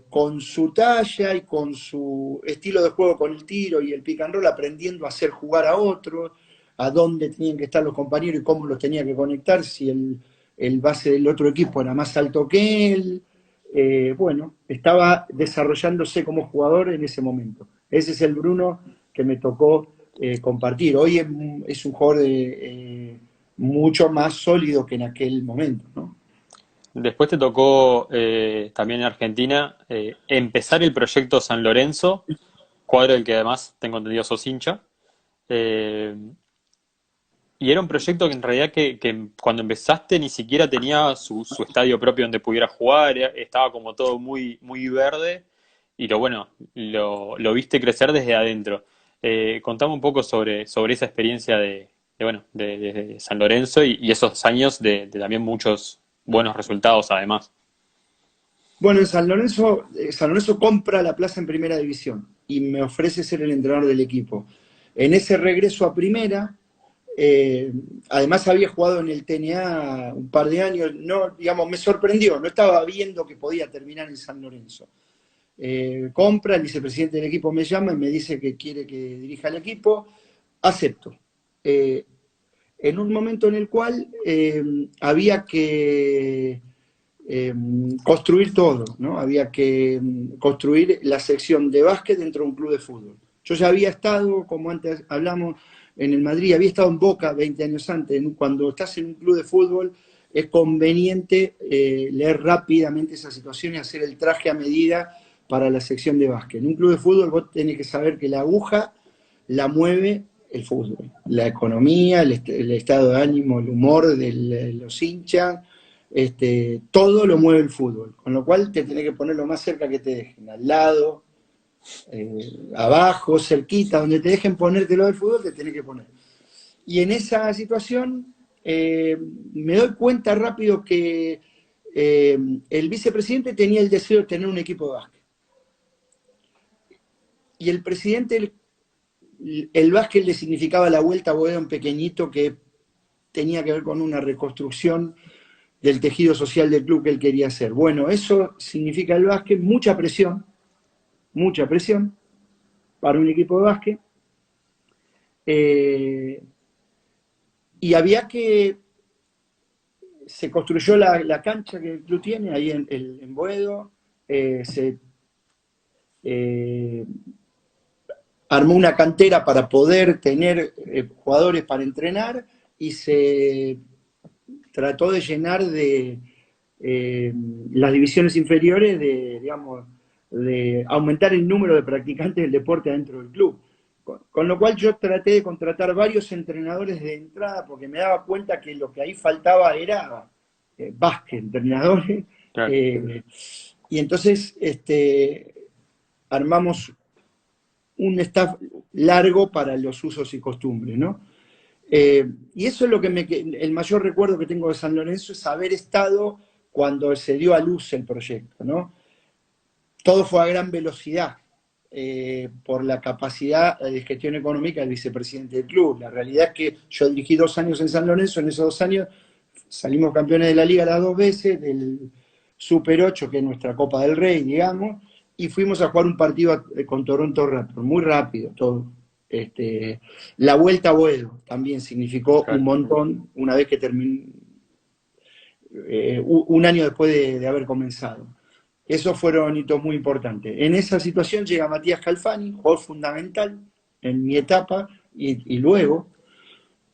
con su talla y con su estilo de juego con el tiro y el pick and roll, aprendiendo a hacer jugar a otros, a dónde tenían que estar los compañeros y cómo los tenía que conectar, si el base del otro equipo era más alto que él. Bueno, estaba desarrollándose como jugador en ese momento. Ese es el Bruno que me tocó compartir. Hoy es un jugador mucho más sólido que en aquel momento, ¿no? Después te tocó también en Argentina empezar el proyecto San Lorenzo, cuadro del que además tengo entendido sos hincha. Eh, y era un proyecto que en realidad que cuando empezaste ni siquiera tenía su estadio propio donde pudiera jugar, estaba como todo muy, muy verde y lo viste crecer desde adentro. Contame un poco sobre esa experiencia de San Lorenzo y esos años de también muchos buenos resultados además. Bueno, en San Lorenzo compra la plaza en primera división y me ofrece ser el entrenador del equipo. En ese regreso a primera, además había jugado en el TNA un par de años, no, digamos, me sorprendió, no estaba viendo que podía terminar en San Lorenzo. Compra, el vicepresidente del equipo me llama y me dice que quiere que dirija el equipo, acepto. Eh, en un momento en el cual había que construir todo, ¿no? Había que construir la sección de básquet dentro de un club de fútbol. Yo ya había estado, como antes hablamos, en el Madrid, había estado en Boca 20 años antes. Cuando estás en un club de fútbol es conveniente leer rápidamente esa situación y hacer el traje a medida para la sección de básquet. En un club de fútbol vos tenés que saber que la aguja la mueve el fútbol, la economía, el estado de ánimo, el humor de los hinchas, todo lo mueve el fútbol, con lo cual te tenés que poner lo más cerca que te dejen, al lado, abajo, cerquita, donde te dejen ponértelo del fútbol, te tenés que poner. Y en esa situación me doy cuenta rápido que el vicepresidente tenía el deseo de tener un equipo de básquet. Y el presidente, el básquet le significaba la vuelta a Boedo en pequeñito, que tenía que ver con una reconstrucción del tejido social del club que él quería hacer. Bueno, eso significa el básquet, mucha presión para un equipo de básquet. Y había que... Se construyó la cancha que el club tiene ahí en Boedo, se armó una cantera para poder tener jugadores para entrenar y se trató de llenar de las divisiones inferiores, digamos, de aumentar el número de practicantes del deporte dentro del club. Con lo cual yo traté de contratar varios entrenadores de entrada porque me daba cuenta que lo que ahí faltaba era básquet, entrenadores. Claro. Y entonces armamos un staff largo para los usos y costumbres, ¿no? Y eso es lo que el mayor recuerdo que tengo de San Lorenzo, es haber estado cuando se dio a luz el proyecto, ¿no? Todo fue a gran velocidad por la capacidad de gestión económica del vicepresidente del club. La realidad es que yo dirigí 2 años en San Lorenzo, en esos 2 años salimos campeones de la Liga las 2 veces, del Super 8, que es nuestra Copa del Rey, digamos, y fuimos a jugar un partido con Toronto Raptors, muy rápido todo. La vuelta a Boedo también significó un montón una vez que un año después de haber comenzado. Esos fueron hitos muy importantes. En esa situación llega Matías Calfani, jugador fundamental en mi etapa, y luego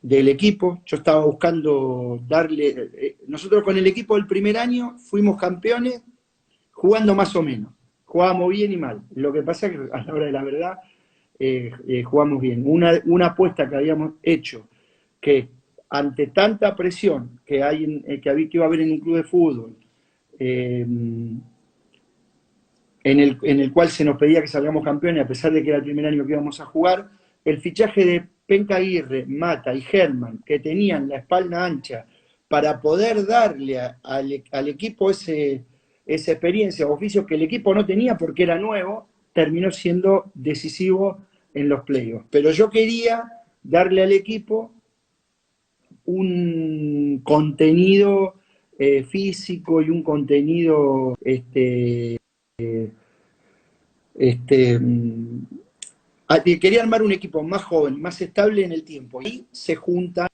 del equipo, yo estaba buscando darle... nosotros con el equipo del primer año fuimos campeones jugando más o menos. Jugábamos bien y mal. Lo que pasa es que a la hora de la verdad jugamos bien. Una apuesta que habíamos hecho, que ante tanta presión que iba a haber en un club de fútbol, en el cual se nos pedía que salgamos campeones, a pesar de que era el primer año que íbamos a jugar, el fichaje de Penca Aguirre, Mata y Germán, que tenían la espalda ancha para poder darle al equipo esa experiencia o oficio que el equipo no tenía porque era nuevo, terminó siendo decisivo en los playoffs. Pero yo quería darle al equipo un contenido físico y un contenido quería armar un equipo más joven, más estable en el tiempo. Y se juntan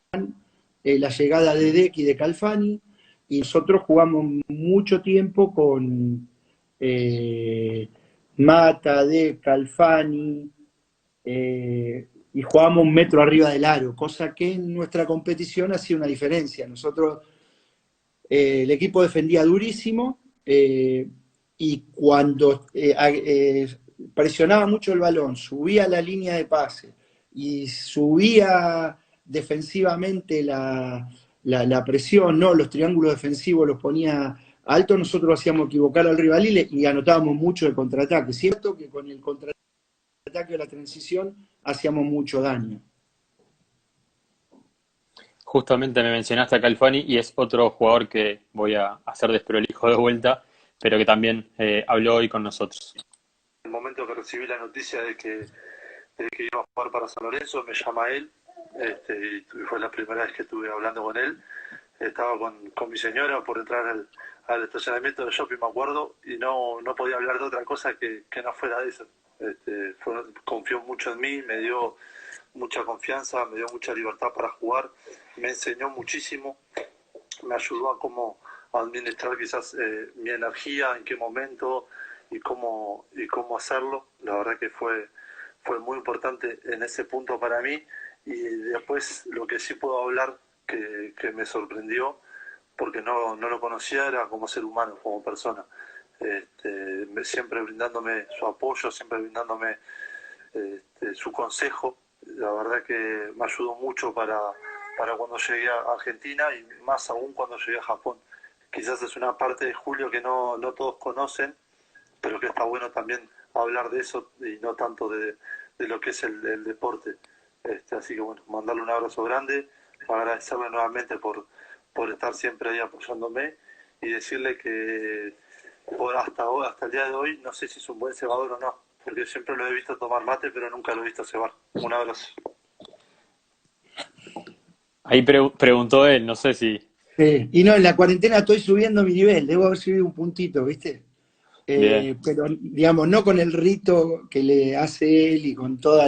la llegada de Deck y de Calfani, y nosotros jugamos mucho tiempo con Mata, Deck, Calfani, y jugábamos un metro arriba del aro, cosa que en nuestra competición hacía una diferencia. Nosotros, el equipo defendía durísimo, y cuando presionaba mucho el balón, subía la línea de pase y subía defensivamente la presión, ¿no? Los triángulos defensivos los ponía alto, nosotros hacíamos equivocar al rival y anotábamos mucho de contraataque. Cierto que con el contraataque o la transición hacíamos mucho daño. Justamente me mencionaste a Calfani y es otro jugador que voy a hacer desprolijo de vuelta, pero que también habló hoy con nosotros. El momento que recibí la noticia de que iba a jugar para San Lorenzo, me llama él, y fue la primera vez que estuve hablando con él. Estaba con mi señora por entrar al estacionamiento de shopping, me acuerdo, y no podía hablar de otra cosa que no fuera de eso. Confió mucho en mí, me dio mucha confianza, me dio mucha libertad para jugar, me enseñó muchísimo, me ayudó a cómo administrar quizás mi energía, en qué momento y cómo hacerlo. La verdad que fue muy importante en ese punto para mí. Y después lo que sí puedo hablar que me sorprendió, porque no lo conocía, era como ser humano, como persona. Siempre brindándome su apoyo, siempre brindándome su consejo. La verdad que me ayudó mucho para cuando llegué a Argentina y más aún cuando llegué a Japón. Quizás es una parte de Julio que no todos conocen, pero que está bueno también hablar de eso y no tanto de lo que es el deporte. Así que bueno, mandarle un abrazo grande, agradecerle nuevamente por estar siempre ahí apoyándome y decirle que hasta el día de hoy no sé si es un buen cebador o no, porque siempre lo he visto tomar mate, pero nunca lo he visto cebar. Un abrazo. Ahí preguntó él, no sé si... Sí. Y no, en la cuarentena estoy subiendo mi nivel, debo haber subido un puntito, ¿viste? Bien, Pero, digamos, no con el rito que le hace él y con todo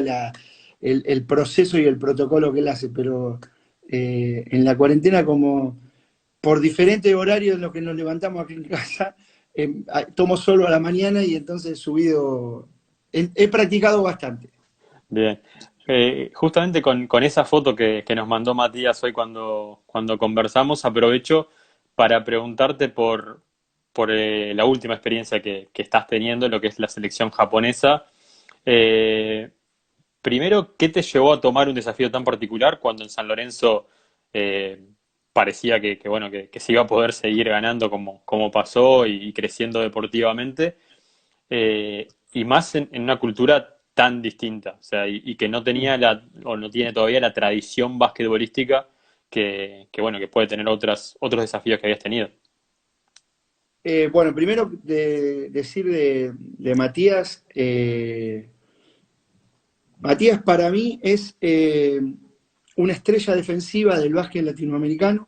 el proceso y el protocolo que él hace, pero en la cuarentena, como por diferentes horarios en los que nos levantamos aquí en casa, tomo solo a la mañana y entonces he subido, he practicado bastante. bien. Justamente con esa foto que nos mandó Matías hoy cuando conversamos, aprovecho para preguntarte por la última experiencia que estás teniendo en lo que es la selección japonesa. Eh, Primero, ¿qué te llevó a tomar un desafío tan particular cuando en San Lorenzo eh, parecía bueno, que se iba a poder seguir ganando como pasó y creciendo deportivamente? Y más en una cultura tan distinta, o sea, y que no tenía o no tiene todavía la tradición basquetbolística bueno, que puede tener otros desafíos que habías tenido. Bueno, primero decir de Matías, Matías para mí es una estrella defensiva del básquet latinoamericano.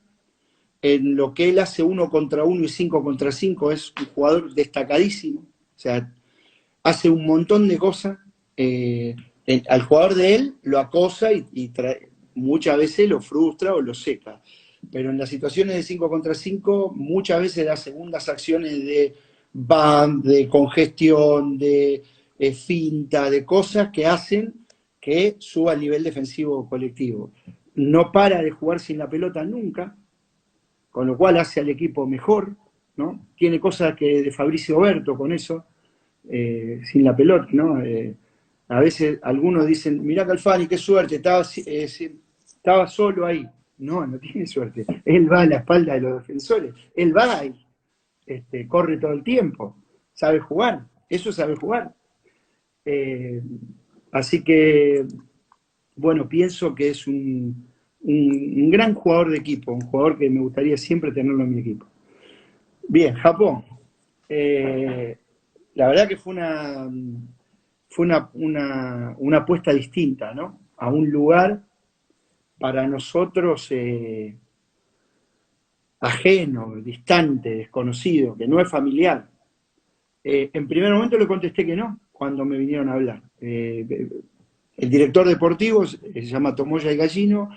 En lo que él hace 1 contra 1 y 5 contra 5 es un jugador destacadísimo. O sea, hace un montón de cosas. Al jugador de él lo acosa y muchas veces lo frustra o lo seca. pero en las situaciones de 5 contra 5, muchas veces las segundas acciones de bump, de congestión, de finta, de cosas que hacen que suba el nivel defensivo colectivo. No para de jugar sin la pelota nunca, con lo cual hace al equipo mejor, ¿no? Tiene cosas que de Fabricio Oberto con eso, sin la pelota, ¿no? A veces algunos dicen, mirá Calfani, qué suerte, estaba solo ahí. No, no tiene suerte. Él va a la espalda de los defensores, él va ahí, corre todo el tiempo, sabe jugar, eso sabe jugar. Eh, Así que, bueno, pienso que es un gran jugador de equipo, un jugador que me gustaría siempre tenerlo en mi equipo. Bien, Japón. La verdad que fue una apuesta distinta, ¿no? A un lugar para nosotros ajeno, distante, desconocido, que no es familiar. En primer momento le contesté que no, cuando me vinieron a hablar. El director deportivo se llama Tomoya Gallino,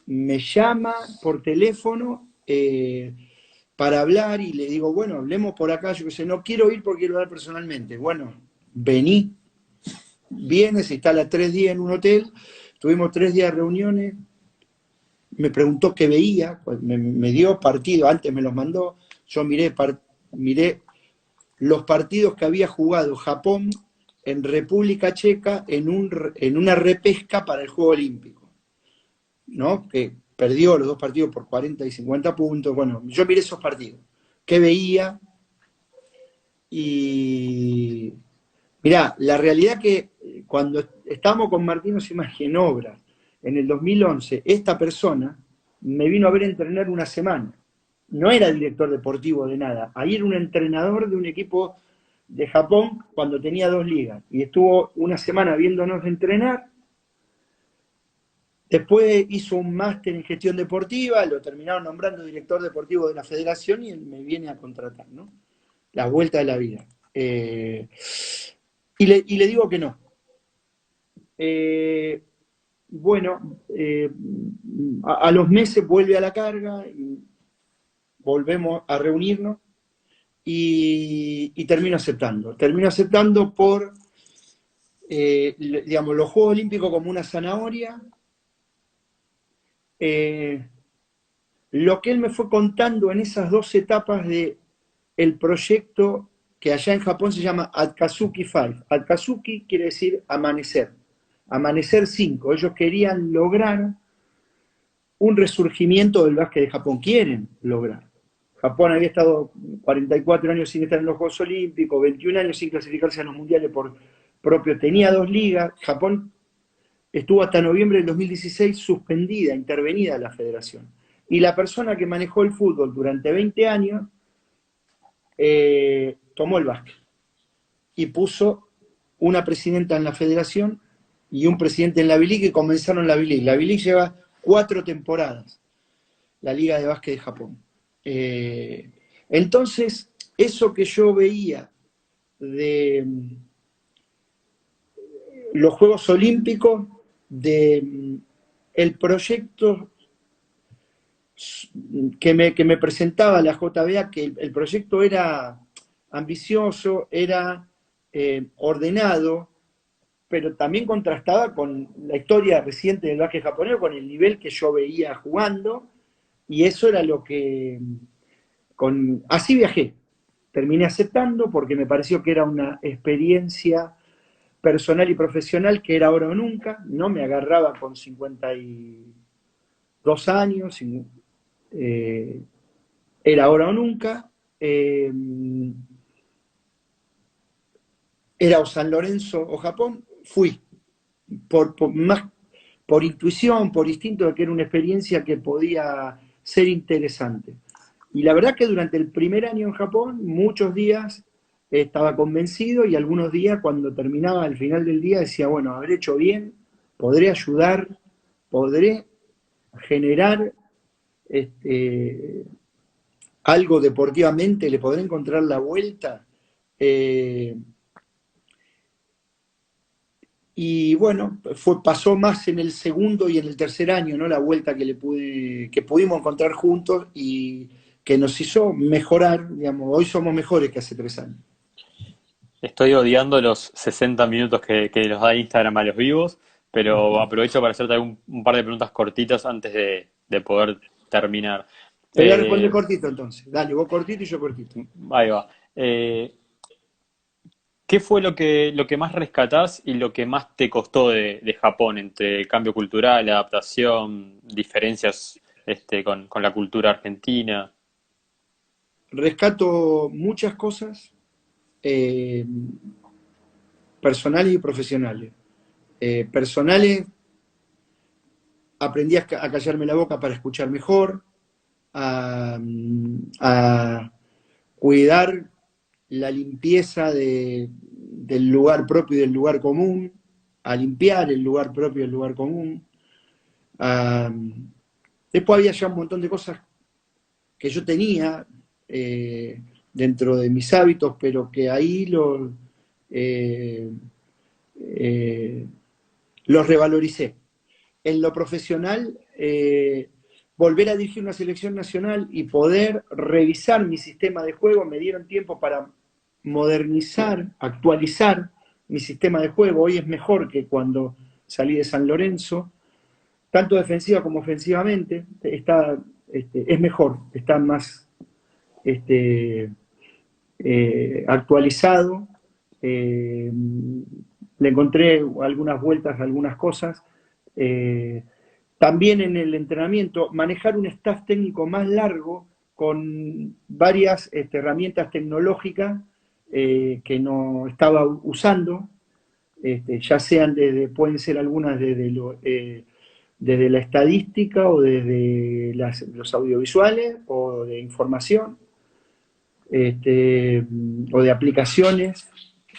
me llama por teléfono para hablar y le digo, bueno, hablemos por acá, yo que sé, no quiero ir porque quiero hablar personalmente. Bueno, vení, viene, se instala 3 días en un hotel, tuvimos 3 días de reuniones, me preguntó qué veía, pues me dio partido, antes me los mandó, yo miré los partidos que había jugado Japón en República Checa en una repesca para el Juego Olímpico, ¿no? Que perdió los 2 partidos por 40 y 50 puntos. Bueno, yo miré esos partidos. ¿Qué veía? Y mirá, la realidad que cuando estábamos con Martino Simaji en obras, en el 2011, esta persona me vino a ver entrenar una semana. No era director deportivo de nada. Ahí era un entrenador de un equipo de Japón cuando tenía 2 ligas. Y estuvo una semana viéndonos entrenar. Después hizo un máster en gestión deportiva, lo terminaron nombrando director deportivo de la federación y él me viene a contratar, ¿no? La vuelta de la vida. Y le digo que no. Bueno, a los meses vuelve a la carga, y volvemos a reunirnos y termino aceptando. Termino aceptando por, digamos, los Juegos Olímpicos como una zanahoria. Lo que él me fue contando en esas 2 etapas de el proyecto que allá en Japón se llama Akatsuki 5. Akatsuki quiere decir amanecer. Amanecer 5. Ellos querían lograr un resurgimiento del básquet de Japón. Quieren lograr. Japón había estado 44 años sin estar en los Juegos Olímpicos, 21 años sin clasificarse a los mundiales por propio. Tenía 2 ligas. Japón estuvo hasta noviembre del 2016 suspendida, intervenida la federación. Y la persona que manejó el fútbol durante 20 años tomó el básquet y puso una presidenta en la federación y un presidente en la B-League y comenzaron la B-League. La B-League lleva 4 temporadas, la Liga de Básquet de Japón. Entonces, eso que yo veía de los Juegos Olímpicos, de el proyecto que me presentaba la JBA, que el proyecto era ambicioso, era ordenado, pero también contrastaba con la historia reciente del básquet japonés, con el nivel que yo veía jugando, y eso era lo que... así viajé. Terminé aceptando porque me pareció que era una experiencia personal y profesional que era ahora o nunca. No me agarraba con 52 años, era ahora o nunca. Era o San Lorenzo o Japón, fui. Más por intuición, por instinto de que era una experiencia que podía ser interesante. Y la verdad que durante el primer año en Japón, muchos días estaba convencido y algunos días cuando terminaba al final del día decía, bueno, habré hecho bien, podré ayudar, podré generar algo deportivamente, le podré encontrar la vuelta. Y bueno, pasó más en el segundo y en el tercer año, ¿no? La vuelta que pudimos encontrar juntos y que nos hizo mejorar, digamos, hoy somos mejores que hace 3 años. Estoy odiando los 60 minutos que los da Instagram a los vivos, pero aprovecho para hacerte un par de preguntas cortitas antes de poder terminar. Te voy a responder Eh, cortito entonces. Dale, vos cortito y yo cortito. Ahí va. ¿Qué fue lo que más rescatás y lo que más te costó de Japón entre el cambio cultural, adaptación, diferencias con la cultura argentina? Rescato muchas cosas eh, personales y profesionales. Personales, aprendí a callarme la boca para escuchar mejor, a cuidar la limpieza del lugar propio y del lugar común, a limpiar el lugar propio y el lugar común. A, después había ya un montón de cosas que yo tenía dentro de mis hábitos, pero que ahí eh, eh, los revaloricé. En lo profesional, volver a dirigir una selección nacional y poder revisar mi sistema de juego me dieron tiempo para modernizar, actualizar mi sistema de juego. Hoy es mejor que cuando salí de San Lorenzo, tanto defensiva como ofensivamente, es mejor, está más actualizado. Eh, Le encontré algunas vueltas, algunas cosas. Eh, También en el entrenamiento, manejar un staff técnico más largo con varias herramientas tecnológicas que no estaba usando, ya sean pueden ser algunas desde la estadística o desde los audiovisuales o de información, este, o de aplicaciones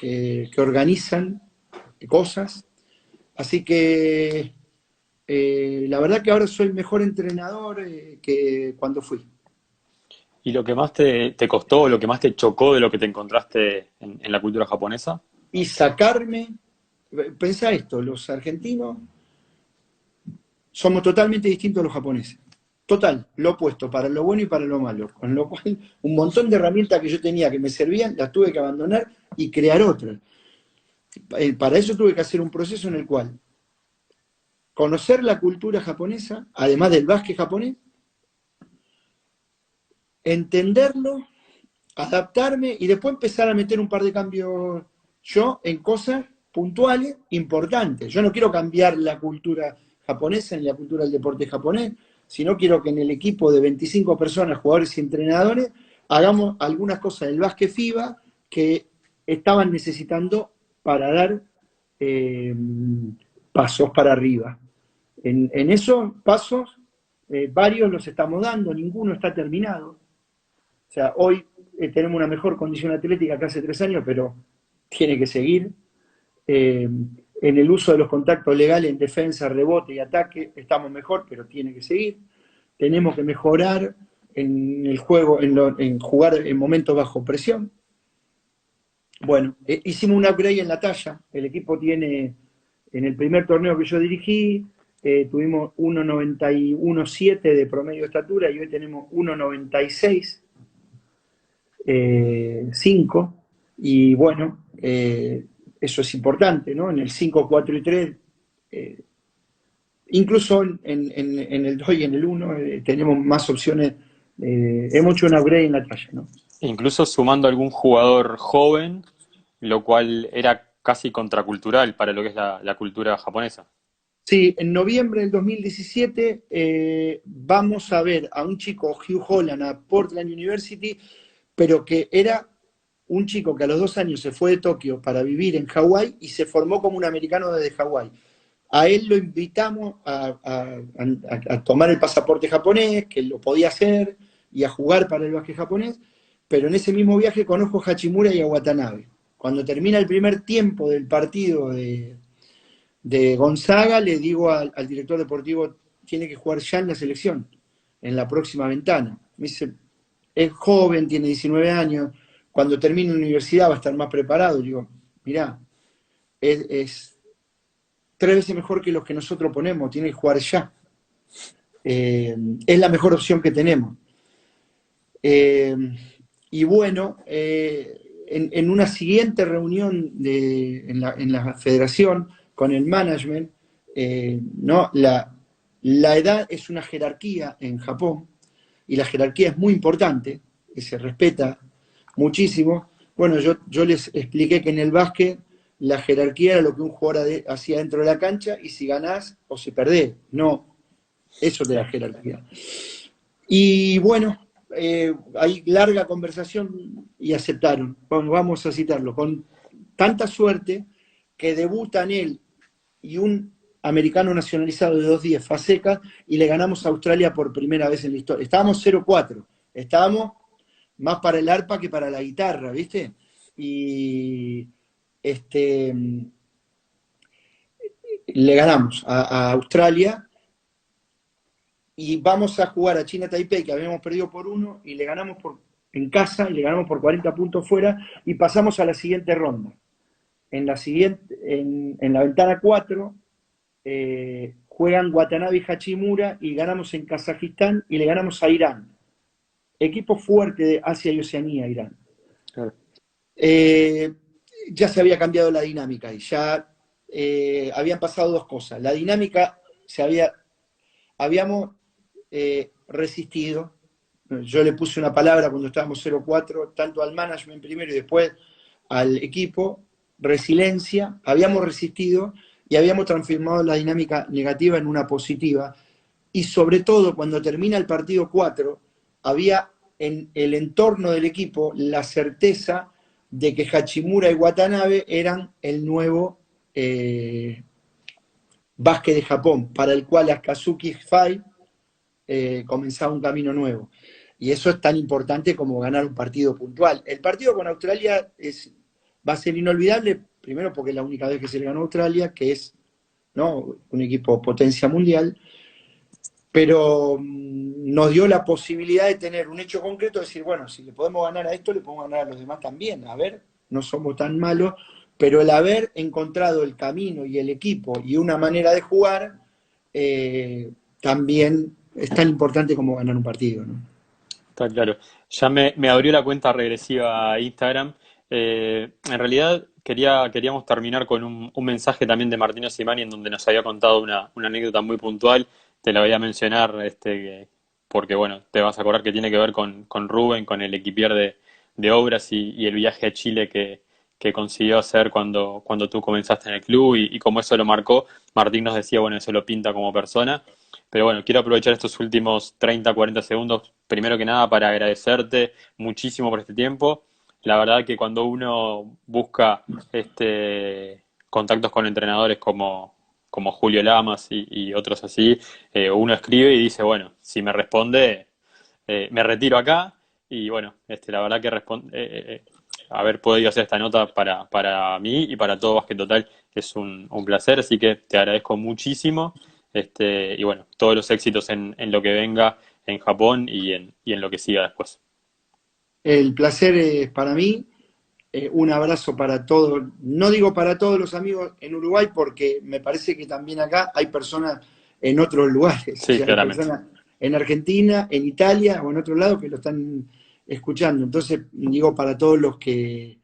que organizan cosas. Así que la verdad que ahora soy mejor entrenador que cuando fui. ¿Y lo que más te costó, lo que más te chocó de lo que te encontraste en la cultura japonesa? Y sacarme, pensá esto, los argentinos somos totalmente distintos a los japoneses. Total, lo opuesto, para lo bueno y para lo malo. Con lo cual, un montón de herramientas que yo tenía que me servían, las tuve que abandonar y crear otras. Para eso tuve que hacer un proceso en el cual conocer la cultura japonesa, además del básquet japonés, entenderlo, adaptarme y después empezar a meter un par de cambios yo en cosas puntuales importantes. Yo no quiero cambiar la cultura japonesa ni la cultura del deporte japonés, sino quiero que en el equipo de 25 personas, jugadores y entrenadores, hagamos algunas cosas del básquet FIBA que estaban necesitando para dar eh, pasos para arriba. En esos pasos, varios los estamos dando, ninguno está terminado. O sea, hoy tenemos una mejor condición atlética que hace 3 años, pero tiene que seguir. En el uso de los contactos legales en defensa, rebote y ataque estamos mejor, pero tiene que seguir. Tenemos que mejorar en el juego, en jugar en momentos bajo presión. Bueno, hicimos un upgrade en la talla. El equipo tiene, en el primer torneo que yo dirigí, tuvimos 1,91,7 de promedio de estatura y hoy tenemos 1,96. 5, y bueno, eso es importante, ¿no? En el 5, 4 y 3, incluso en el 2 y en el 1 tenemos más opciones, hemos hecho un upgrade en la talla, ¿no? Incluso sumando algún jugador joven, lo cual era casi contracultural para lo que es la cultura japonesa. Sí, en noviembre del 2017 vamos a ver a un chico, Hugh Holland, a Portland University, pero que era un chico que a los 2 años se fue de Tokio para vivir en Hawái y se formó como un americano desde Hawái. A él lo invitamos a tomar el pasaporte japonés, que lo podía hacer, y a jugar para el básquet japonés, pero en ese mismo viaje conozco a Hachimura y a Watanabe. Cuando termina el primer tiempo del partido de Gonzaga, le digo al director deportivo, tiene que jugar ya en la selección, en la próxima ventana. Me dice, es joven, tiene 19 años, cuando termine la universidad va a estar más preparado. Digo, mirá, es 3 veces mejor que los que nosotros ponemos, tiene que jugar ya. Es la mejor opción que tenemos. Y bueno, en una siguiente reunión en la federación con el management, ¿no? La edad es una jerarquía en Japón y la jerarquía es muy importante, que se respeta muchísimo. Bueno, yo les expliqué que en el básquet la jerarquía era lo que un jugador hacía dentro de la cancha y si ganás o si perdés. No, eso de la jerarquía. Y bueno, hay larga conversación y aceptaron. Vamos a citarlo. Con tanta suerte que debutan él y un americano nacionalizado de 2-10, Faseca, y le ganamos a Australia por primera vez en la historia. Estábamos 0-4. Estábamos más para el arpa que para la guitarra, ¿viste? Y le ganamos a Australia y vamos a jugar a China Taipei, que habíamos perdido por 1, y le ganamos en casa, y le ganamos por 40 puntos fuera, y pasamos a la siguiente ronda. En la ventana 4 juegan Watanabe y Hachimura, y ganamos en Kazajistán, y le ganamos a Irán. Equipo fuerte de Asia y Oceanía, Irán. Claro. Ya se había cambiado la dinámica, y ya habían pasado 2 cosas. La dinámica habíamos resistido. Yo le puse una palabra cuando estábamos 0-4, tanto al management primero y después al equipo, resiliencia. Habíamos resistido y habíamos transformado la dinámica negativa en una positiva. Y sobre todo, cuando termina el partido 4, había en el entorno del equipo la certeza de que Hachimura y Watanabe eran el nuevo básquet de Japón, para el cual Akazuki Fai comenzaba un camino nuevo. Y eso es tan importante como ganar un partido puntual. El partido con Australia va a ser inolvidable, primero porque es la única vez que se le ganó a Australia, que es, ¿no?, un equipo potencia mundial, pero nos dio la posibilidad de tener un hecho concreto, de decir, bueno, si le podemos ganar a esto, le podemos ganar a los demás también. A ver, no somos tan malos, pero el haber encontrado el camino y el equipo y una manera de jugar, también es tan importante como ganar un partido, ¿no? Está claro. Ya me abrió la cuenta regresiva a Instagram. En realidad queríamos terminar con un mensaje también de Martino Simani en donde nos había contado una anécdota muy puntual. Te la voy a mencionar porque bueno, te vas a acordar que tiene que ver con Rubén, con el equipier de Obras y el viaje a Chile que consiguió hacer cuando tú comenzaste en el club y cómo eso lo marcó. Martín nos decía, bueno, eso lo pinta como persona. Pero bueno, quiero aprovechar estos últimos 30, 40 segundos, primero que nada, para agradecerte muchísimo por este tiempo. La verdad que cuando uno busca contactos con entrenadores como Julio Lamas y otros así, uno escribe y dice, bueno, si me responde, me retiro acá. Y bueno, la verdad que haber podido hacer esta nota para mí y para todo Básquet Total es un placer, así que te agradezco muchísimo. Y bueno, todos los éxitos en lo que venga en Japón y en lo que siga después. El placer es para mí. Un abrazo para todos, no digo para todos los amigos en Uruguay, porque me parece que también acá hay personas en otros lugares. Sí, O sea, hay claramente. personas en Argentina, en Italia o en otro lado que lo están escuchando. Entonces, digo para todos los que